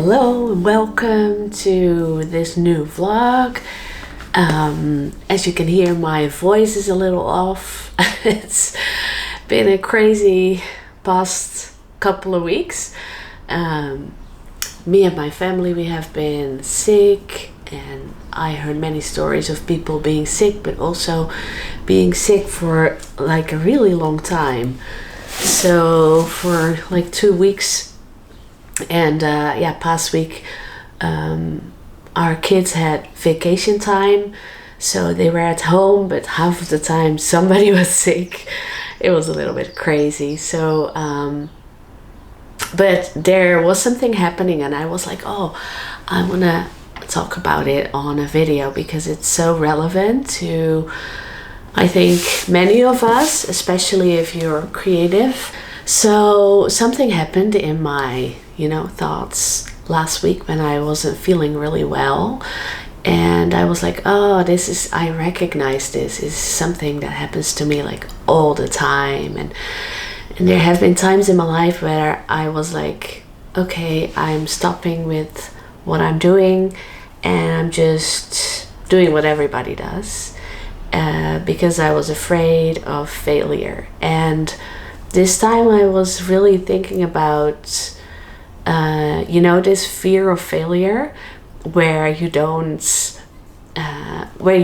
Hello and welcome to this new vlog. As you can hear, my voice is a little off. It's been a crazy past couple of weeks. Me and my family, we have been sick, and I heard many stories of people being sick, but also being sick for like a really long time. So for like 2 weeks, and past week our kids had vacation time, so they were at home, but half of the time somebody was sick. It was a little bit crazy. So but there was something happening, and I was like, oh, I want to talk about it on a video because it's so relevant to, I think, many of us, especially if you're creative. So something happened in my thoughts last week when I wasn't feeling really well, and I was like, oh, I recognize this is something that happens to me like all the time, and there have been times in my life where I was like, okay, I'm stopping with what I'm doing and I'm just doing what everybody does, because I was afraid of failure. And this time I was really thinking about this fear of failure, where you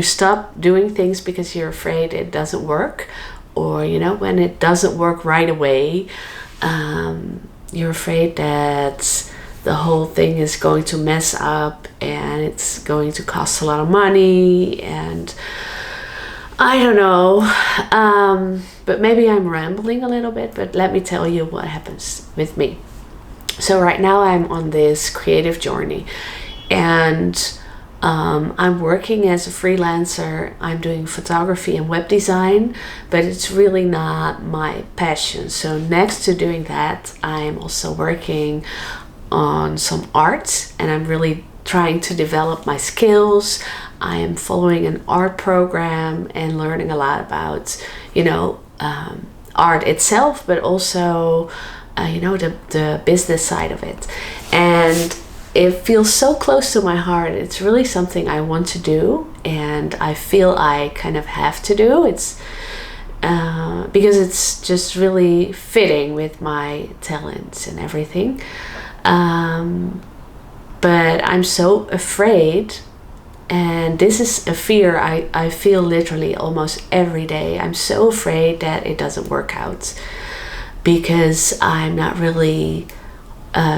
stop doing things because you're afraid it doesn't work, or when it doesn't work right away, you're afraid that the whole thing is going to mess up and it's going to cost a lot of money, and I don't know, but maybe I'm rambling a little bit, but let me tell you what happens with me. So right now I'm on this creative journey, and I'm working as a freelancer. I'm doing photography and web design, but it's really not my passion. So next to doing that, I'm also working on some art, and I'm really trying to develop my skills. I am following an art program and learning a lot about, art itself, but also the business side of it. And it feels so close to my heart. It's really something I want to do, and I feel I kind of have to do. It's because it's just really fitting with my talents and everything. But I'm so afraid, and this is a fear I feel literally almost every day. I'm so afraid that it doesn't work out, because I'm not really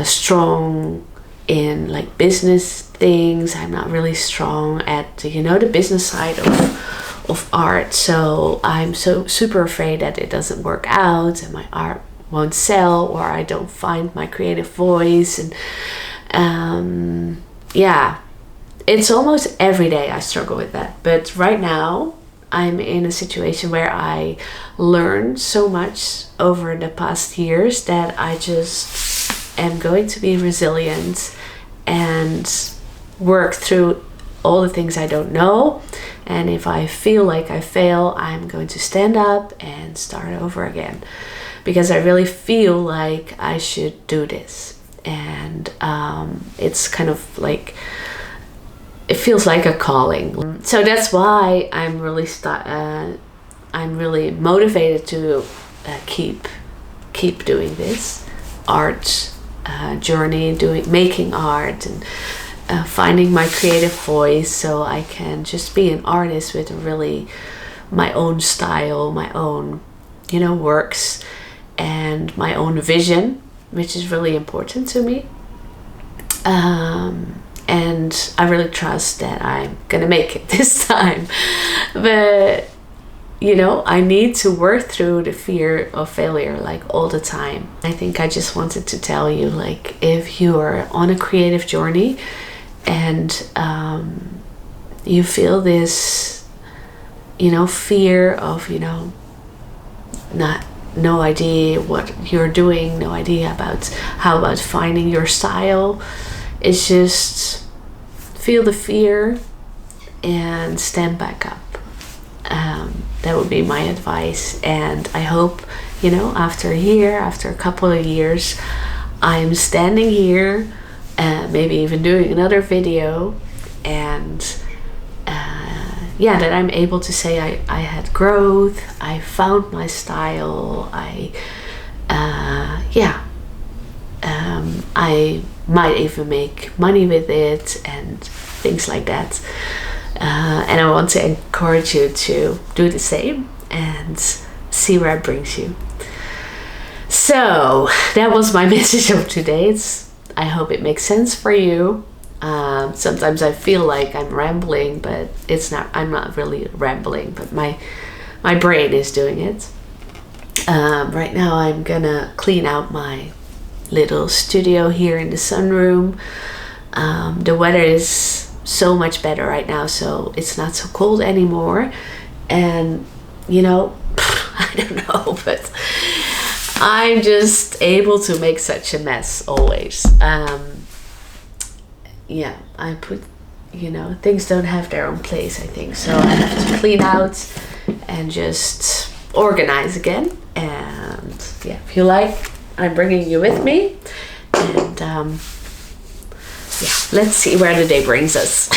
strong in like business things. I'm not really strong at the business side of art. So I'm so super afraid that it doesn't work out and my art won't sell, or I don't find my creative voice. And it's almost every day I struggle with that. But right now I'm in a situation where I learned so much over the past years that I just am going to be resilient and work through all the things I don't know. And if I feel like I fail, I'm going to stand up and start over again, because I really feel like I should do this. And it's kind of like, it feels like a calling. So that's why I'm really motivated to keep doing this art journey, making art, and finding my creative voice, so I can just be an artist with really my own style, my own works, and my own vision, which is really important to me. And I really trust that I'm gonna make it this time. But I need to work through the fear of failure like all the time. I think I just wanted to tell you, like, if you are on a creative journey and you feel this fear of no idea what you're doing, no idea about finding your style, it's just feel the fear and stand back up. That would be my advice. And I hope, after a couple of years, I'm standing here maybe even doing another video, and yeah, that I'm able to say I had growth, I found my style, I might even make money with it and things like that. And I want to encourage you to do the same and see where it brings you. So that was my message of today. I hope it makes sense for you. Sometimes I feel like I'm rambling, but it's not. I'm not really rambling, but my brain is doing it. Right now I'm gonna clean out my little studio here in the sunroom. The weather is so much better right now, so it's not so cold anymore. And you know, I don't know, but I'm just able to make such a mess always. Yeah, I put, you know, things don't have their own place, I think. So I have to clean out and just organize again. And yeah, if you like, I'm bringing you with me. And yeah, let's see where the day brings us.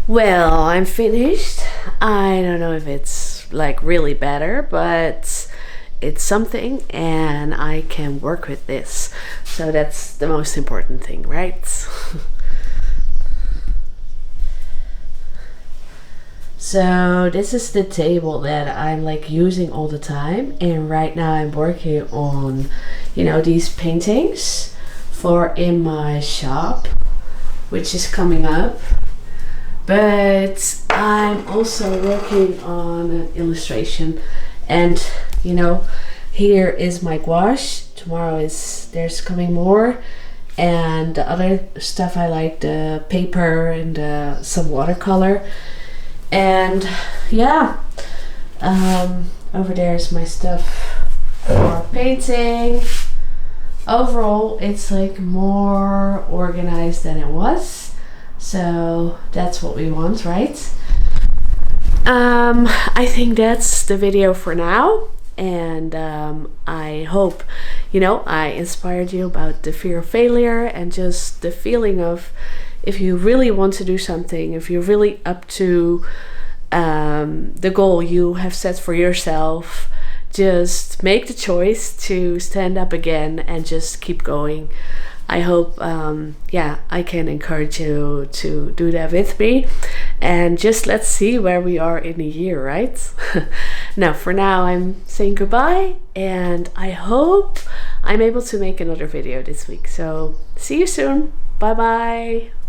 Well, I'm finished. I don't know if it's like really better, but it's something and I can work with this. So that's the most important thing, right? So this is the table that I'm like using all the time, and right now I'm working on, you know, these paintings for in my shop, which is coming up. But I'm also working on an illustration, and you know, here is my gouache. Tomorrow there's coming more, and the other stuff I like, the paper and some watercolor. And yeah, over there is my stuff for painting. Overall, it's like more organized than it was. So that's what we want, right? I think that's the video for now, and I hope, you know, I inspired you about the fear of failure and just the feeling of, if you really want to do something, if you're really up to the goal you have set for yourself, just make the choice to stand up again and just keep going. I hope, yeah, I can encourage you to do that with me, and just let's see where we are in a year, right? Now, for now, I'm saying goodbye, and I hope I'm able to make another video this week. So see you soon. Bye bye.